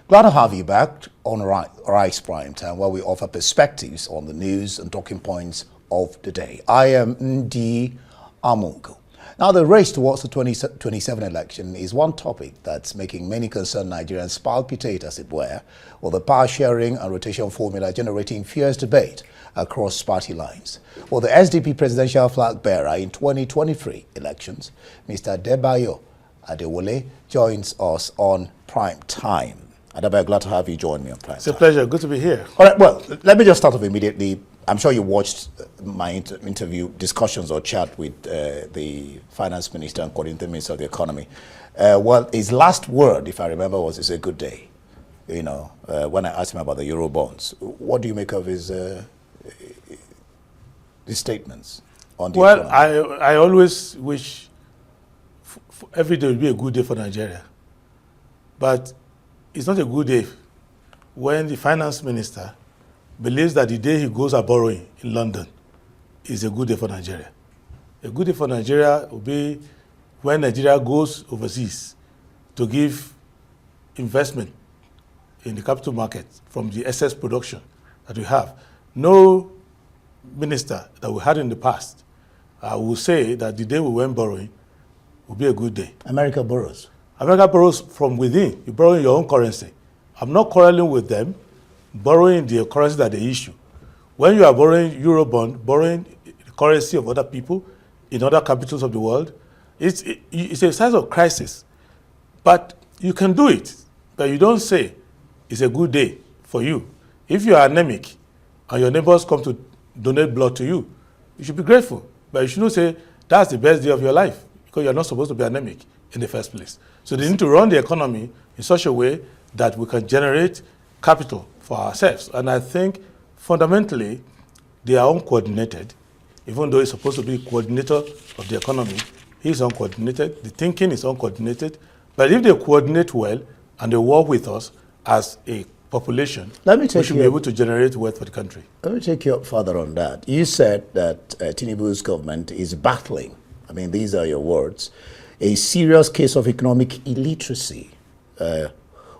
Glad to have you back on Rise Prime Time, where we offer perspectives on the news and talking points of the day. I am Ndi Amungo. Now, the race towards the 2027 election is one topic that's making many concerned Nigerians palpitate, as it were, with the power sharing and rotation formula generating fierce debate across party lines. Well, the SDP presidential flag bearer in 2023 elections, Mr. Adebayo Adewole, joins us on Prime Time. Adebayo, glad to have you join me on Prime Time. It's a pleasure. Good to be here. All right, well, let me just start off immediately. I'm sure you watched my interview discussions or chat with the finance minister and coordinating minister of the economy. Well, his last word, if I remember, was "it's a good day." You know, when I asked him about the Euro bonds, what do you make of his statements on the economy? I always wish every day would be a good day for Nigeria, but it's not a good day when the finance minister believes that the day he goes a borrowing in London is a good day for Nigeria. A good day for Nigeria will be when Nigeria goes overseas to give investment in the capital market from the excess production that we have. No minister that we had in the past will say that the day we went borrowing will be a good day. America borrows. America borrows from within. You borrow in your own currency. I'm not quarreling with them borrowing the currency that they issue. When you are borrowing Eurobond, borrowing the currency of other people in other capitals of the world, it's a sign of crisis. But you can do it, but you don't say it's a good day for you. If you are anemic and your neighbors come to donate blood to you, you should be grateful. But you shouldn't say that's the best day of your life because you're not supposed to be anemic in the first place. So they need to run the economy in such a way that we can generate capital for ourselves. And I think fundamentally they are uncoordinated. Even though he's supposed to be coordinator of the economy, he's uncoordinated. The thinking is uncoordinated. But if they coordinate well and they work with us as a population, we should be able to generate wealth for the country. Let me take you up further on that. You said that Tinubu's government is battling, I mean, these are your words, a serious case of economic illiteracy.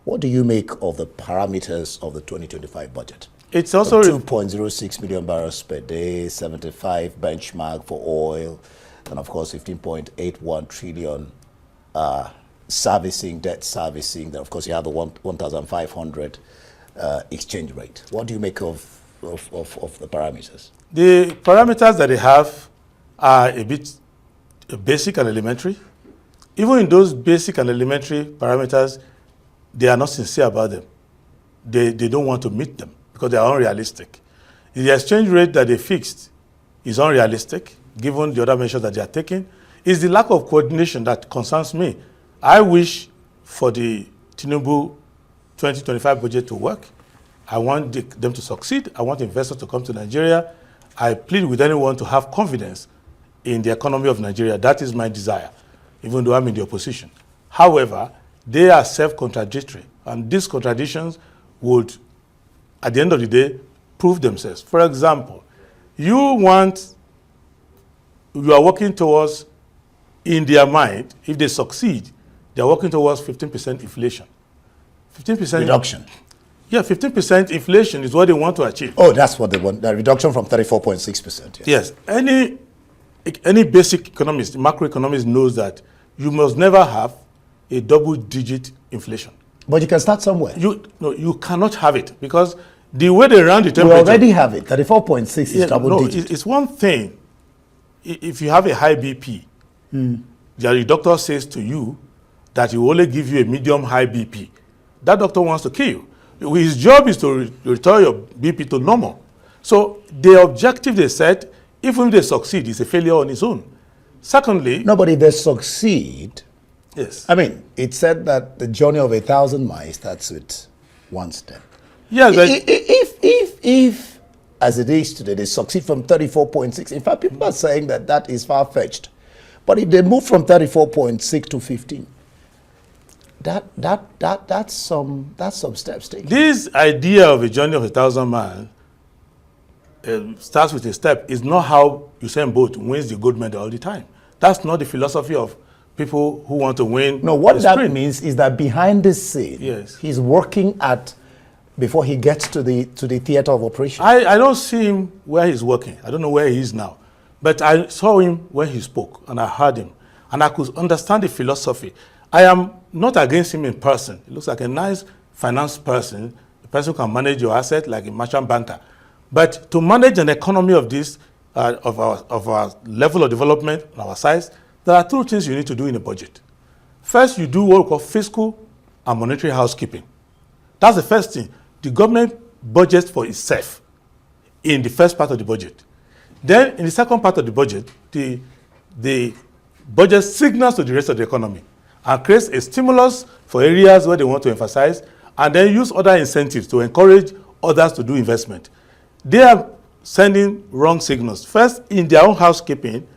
What do you make of the parameters of the 2025 budget? It's also 2.06 million barrels per day, 75 benchmark for oil, and of course 15.81 trillion servicing, debt servicing. Then of course you have the 1,500 exchange rate. What do you make of the parameters? The parameters that they have are a bit basic and elementary. Even in those basic and elementary parameters, they are not sincere about them. They don't want to meet them because they are unrealistic. The exchange rate that they fixed is unrealistic, given the other measures that they are taking. It's the lack of coordination that concerns me. I wish for the Tinubu 2025 budget to work. I want them to succeed. I want investors to come to Nigeria. I plead with anyone to have confidence in the economy of Nigeria. That is my desire, even though I'm in the opposition. However, they are self-contradictory, and these contradictions would, at the end of the day, prove themselves. For example, you are working towards, in their mind, if they succeed, they are working towards 15% inflation. 15% reduction. Yeah, 15% inflation is what they want to achieve. Oh, that's what they want, the reduction from 34.6%. Yes. Any basic economist, macroeconomist knows that you must never have a double-digit inflation. But you can start somewhere. You cannot have it because the way they run the temperature... We already have it. 34.6 is double-digit. It's one thing. If you have a high BP, the doctor says to you that he will only give you a medium-high BP. That doctor wants to kill you. His job is to return your BP to normal. So the objective they set, even if they succeed, is a failure on its own. Secondly... No, but if they succeed... Yes. I mean, it said that the journey of 1,000 miles starts with one step. Yes, but if, as it is today, they succeed from 34.6, in fact, people are saying that that is far-fetched. But if they move from 34.6 to 15, that's some steps taken. This idea of a journey of 1,000 miles starts with a step is not how Usain Bolt wins the gold medal all the time. That's not the philosophy of people who want to win. No, what the that sprint. means is that behind the scene, Yes. he's working before he gets to the theater of operation. I don't see him where he's working. I don't know where he is now. But I saw him when he spoke, and I heard him, and I could understand the philosophy. I am not against him in person. He looks like a nice finance person, a person who can manage your asset like a merchant banker. But to manage an economy of this, of our level of development, and our size, there are two things you need to do in a budget. First, you do what we call fiscal and monetary housekeeping. That's the first thing. The government budgets for itself in the first part of the budget. Then, in the second part of the budget, the budget signals to the rest of the economy and creates a stimulus for areas where they want to emphasize, and then use other incentives to encourage others to do investment. They are sending wrong signals. First, in their own housekeeping,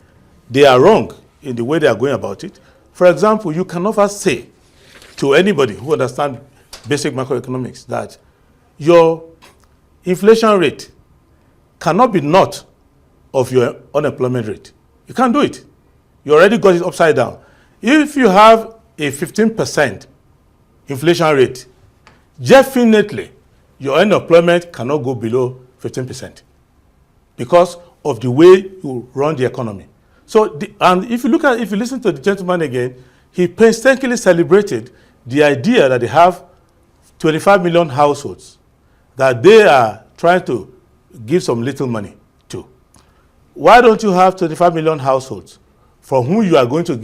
they are wrong in the way they are going about it. For example, you can never say to anybody who understands basic macroeconomics that your inflation rate cannot be not of your unemployment rate. You can't do it. You already got it upside down. If you have a 15% inflation rate, definitely your unemployment cannot go below 15% because of the way you run the economy. So, and if you listen to the gentleman again, he painstakingly celebrated the idea that they have 25 million households that they are trying to give some little money to. Why don't you have 25 million households from whom you are going to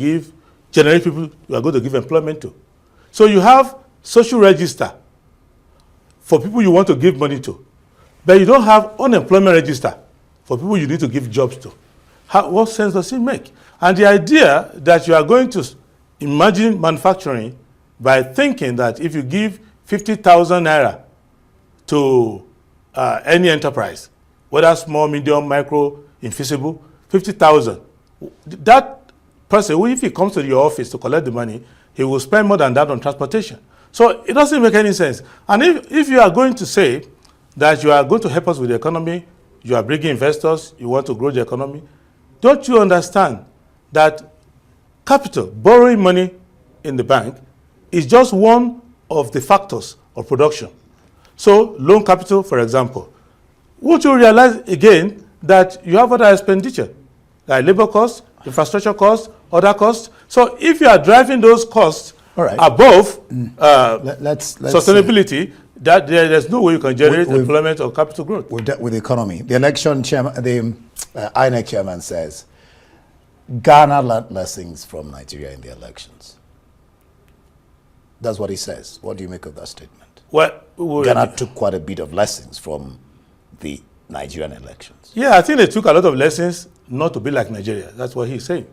generate people you are going to give employment to? So you have social register for people you want to give money to, but you don't have unemployment register for people you need to give jobs to. What sense does it make? And the idea that you are going to imagine manufacturing by thinking that if you give 50,000 naira to any enterprise, whether small, medium, micro, invisible, 50,000, that person, if he comes to your office to collect the money, he will spend more than that on transportation. So it doesn't make any sense. And if you are going to say that you are going to help us with the economy, you are bringing investors, you want to grow the economy, don't you understand that capital, borrowing money in the bank, is just one of the factors of production? So loan capital, for example, won't you realize again that you have other expenditure, like labor costs, infrastructure costs, other costs? So if you are driving those costs above sustainability, that there's no way you can generate employment or capital growth. With the economy, the election chairman, the INECK chairman says, Ghana learned lessons from Nigeria in the elections. That's what he says. What do you make of that statement? Well, Ghana took quite a bit of lessons from the Nigerian elections. Yeah, I think they took a lot of lessons not to be like Nigeria. That's what he's saying.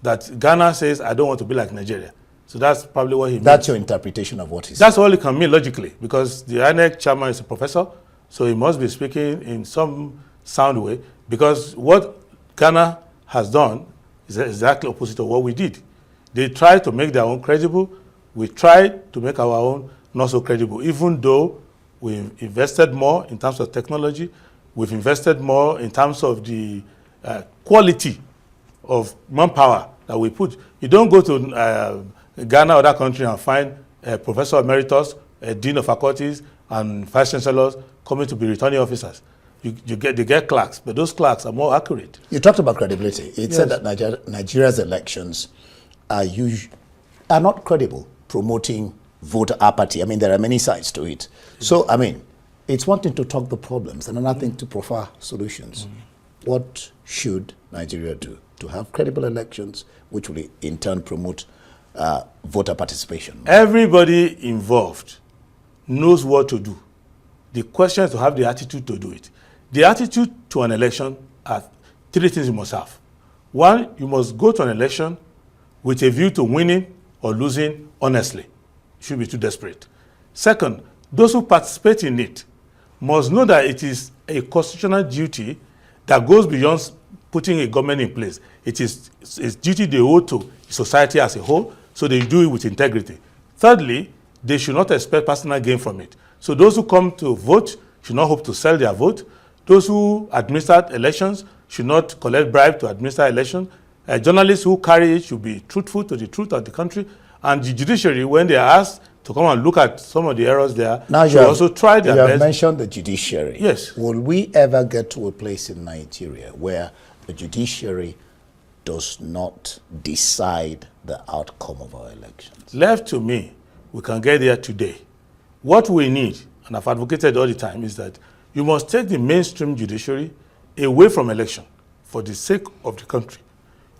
That Ghana says, I don't want to be like Nigeria. So that's probably what he means. That's your interpretation of what he said. That's all it can mean logically, because the INECK chairman is a professor, so he must be speaking in some sound way, because what Ghana has done is exactly opposite of what we did. They tried to make their own credible. We tried to make our own not so credible, even though we've invested more in terms of technology, we've invested more in terms of the quality of manpower that we put. You don't go to Ghana or other country and find a professor emeritus, a dean of faculties, and vice chancellors coming to be returning officers. They get clerks, but those clerks are more accurate. You talked about credibility. It said that Nigeria's elections are not credible, promoting voter apathy. I mean, there are many sides to it. So, I mean, it's one thing to talk the problems and another thing to proffer solutions. What should Nigeria do to have credible elections, which will in turn promote voter participation? Everybody involved knows what to do. The question is to have the attitude to do it. The attitude to an election are three things you must have. One, you must go to an election with a view to winning or losing honestly. You should be too desperate. Second, those who participate in it must know that it is a constitutional duty that goes beyond putting a government in place. It is a duty they owe to society as a whole, so they do it with integrity. Thirdly, they should not expect personal gain from it. So those who come to vote should not hope to sell their vote. Those who administer elections should not collect bribe to administer elections. Journalists who carry it should be truthful to the truth of the country. And the judiciary, when they are asked to come and look at some of the errors there, now should also try their best. You have mentioned the judiciary. Yes. Will we ever get to a place in Nigeria where the judiciary does not decide the outcome of our elections? Left to me, we can get there today. What we need, and I've advocated all the time, is that you must take the mainstream judiciary away from election for the sake of the country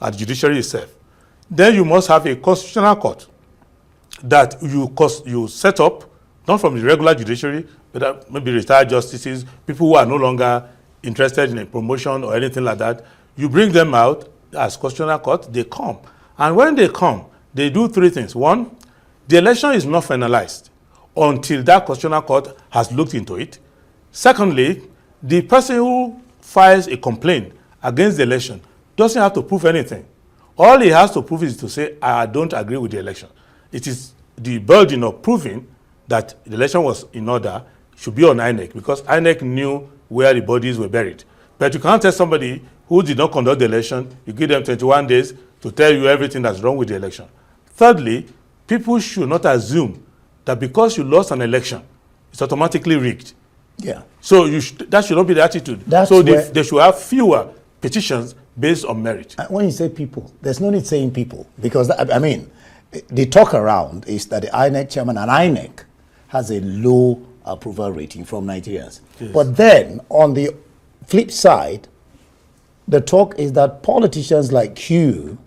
and the judiciary itself. Then you must have a constitutional court that you set up, not from the regular judiciary, but maybe retired justices, people who are no longer interested in a promotion or anything like that. You bring them out as constitutional court, they come. And when they come, they do three things. One, the election is not finalized until that constitutional court has looked into it. Secondly, the person who files a complaint against the election doesn't have to prove anything. All he has to prove is to say, I don't agree with the election. It is the burden of proving that the election was in order should be on INECK, because INECK knew where the bodies were buried. But you can't tell somebody who did not conduct the election, you give them 21 days to tell you everything that's wrong with the election. Thirdly, people should not assume that because you lost an election, it's automatically rigged. Yeah. So that should not be the attitude. They should have fewer petitions based on merit. When you say people, there's no need saying people, because I mean, the talk around is that the INECK chairman and INECK has a low approval rating from Nigerians. Yes. But then on the flip side, the talk is that politicians like you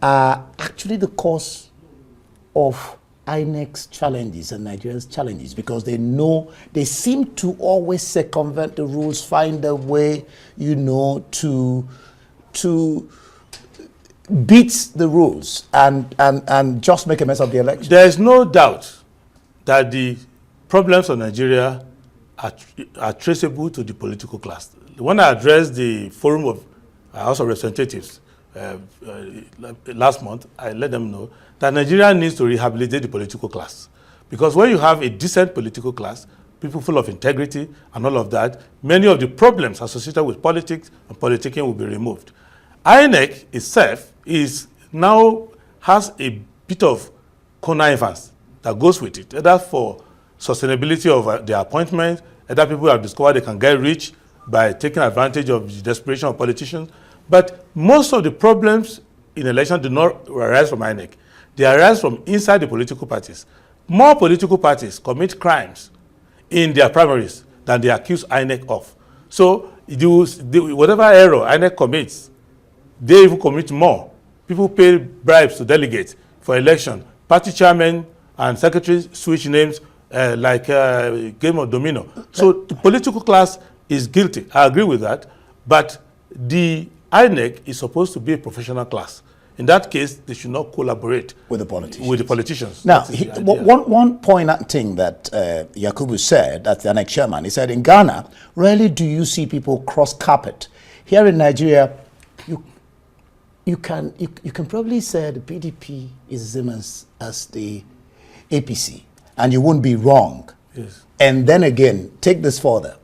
are actually the cause of INECK's challenges and Nigeria's challenges, because they seem to always circumvent the rules, find a way, to beat the rules and just make a mess of the election. There is no doubt that the problems of Nigeria are traceable to the political class. When I addressed the forum of House of Representatives last month, I let them know that Nigeria needs to rehabilitate the political class. Because when you have a decent political class, people full of integrity and all of that, many of the problems associated with politics and politicking will be removed. INECK itself has a bit of connivance that goes with it, either for sustainability of their appointment, either people have discovered they can get rich by taking advantage of the desperation of politicians. But most of the problems in elections do not arise from INECK. They arise from inside the political parties. More political parties commit crimes in their primaries than they accuse INECK of. So whatever error INECK commits, they even commit more. People pay bribes to delegate for election. Party chairmen and secretaries switch names like a game of domino. So the political class is guilty. I agree with that. But the INECK is supposed to be a professional class. In that case, they should not collaborate with the politicians. Now, one poignant thing that Yakubu said, that's the INECK chairman, he said, in Ghana, rarely do you see people cross carpet. Here in Nigeria, you can probably say the PDP is the same as the APC, and you won't be wrong. Yes. And then again, take this further.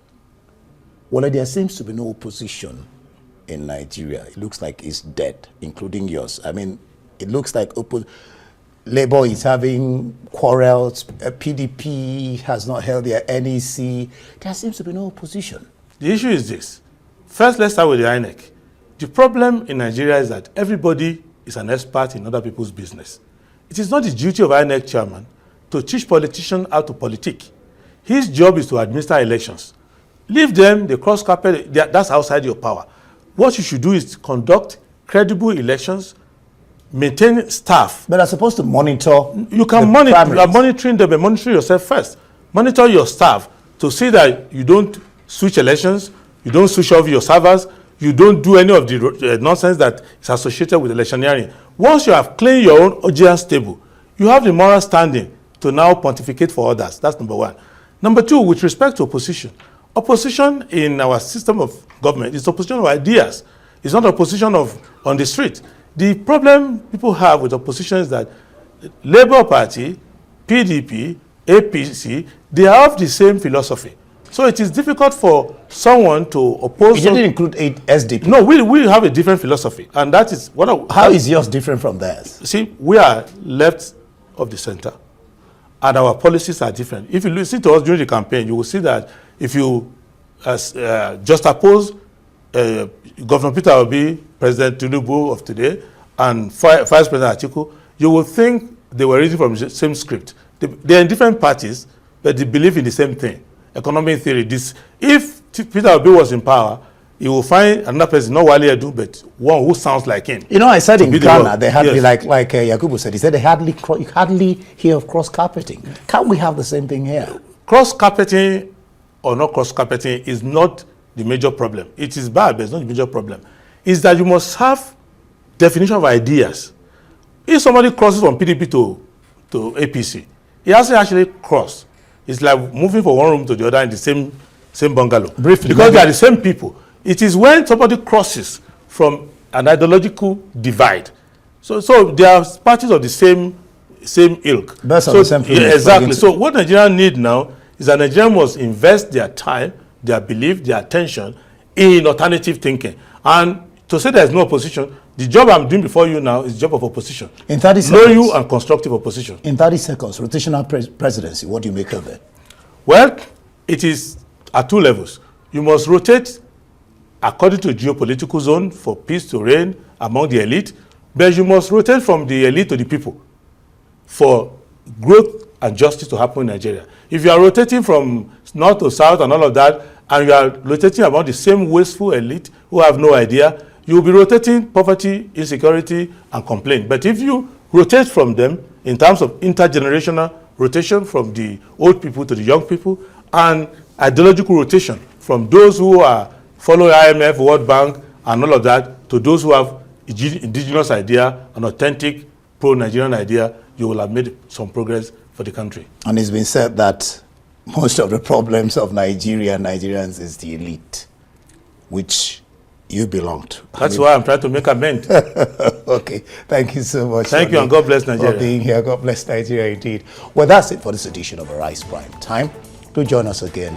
Well, there seems to be no opposition in Nigeria. It looks like it's dead, including yours. I mean, it looks like Labour is having quarrels. PDP has not held their NEC. There seems to be no opposition. The issue is this. First, let's start with the INECK. The problem in Nigeria is that everybody is an expert in other people's business. It is not the duty of INECK chairman to teach politicians how to politic. His job is to administer elections. Leave them, they cross carpet, that's outside your power. What you should do is conduct credible elections, maintain staff. But they're supposed to monitor. You can monitor. You are monitoring them, but monitor yourself first. Monitor your staff to see that you don't switch elections, you don't switch off your servers, you don't do any of the nonsense that is associated with electioneering. Once you have cleaned your own audience table, you have the moral standing to now pontificate for others. That's number one. Number two, with respect to opposition. Opposition in our system of government is opposition of ideas. It's not opposition on the street. The problem people have with opposition is that Labour Party, PDP, APC, they have the same philosophy. So it is difficult for someone to oppose. You didn't include SDP. No, we have a different philosophy, and that is what. How is yours different from theirs? See, we are left of the center, and our policies are different. If you listen to us during the campaign, you will see that if you just oppose Governor Peter Obi, President Tinubu of today, and Vice President Atiku, you will think they were reading from the same script. They are in different parties, but they believe in the same thing. Economic theory. If Peter Obi was in power, he will find another person, not Wale Edu, but one who sounds like him. You know, I said in Ghana, they hardly, yes. like Yakubu said, he said they hardly hear of cross-carpeting. Can't we have the same thing here? Cross-carpeting or not cross-carpeting is not the major problem. It is bad, but it's not the major problem. It's that you must have definition of ideas. If somebody crosses from PDP to APC, he hasn't actually crossed. It's like moving from one room to the other in the same bungalow. Briefly, because they are the same people. It is when somebody crosses from an ideological divide. So they are parties of the same ilk. That's so, the same thing. Yeah, exactly. So what Nigerians need now is that Nigerians must invest their time, their belief, their attention in alternative thinking. And to say there is no opposition, the job I'm doing before you now is the job of opposition. In 30 seconds. Know you and constructive opposition. In 30 seconds, rotational presidency, what do you make of it? Well, it is at two levels. You must rotate according to geopolitical zone for peace to reign among the elite, but you must rotate from the elite to the people for growth and justice to happen in Nigeria. If you are rotating from north to south and all of that, and you are rotating among the same wasteful elite who have no idea, you will be rotating poverty, insecurity, and complaint. But if you rotate from them in terms of intergenerational rotation from the old people to the young people, and ideological rotation from those who are following IMF, World Bank, and all of that, to those who have indigenous idea, an authentic pro-Nigerian idea, you will have made some progress for the country. And it's been said that most of the problems of Nigeria and Nigerians is the elite, which you belong to. That's why I'm trying to make amends. Okay, thank you so much. Thank you, and God bless Nigeria. For being here. God bless Nigeria indeed. Well, that's it for this edition of Arise Prime Time. Do join us again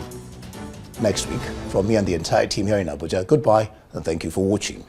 next week. From me and the entire team here in Abuja, goodbye and thank you for watching.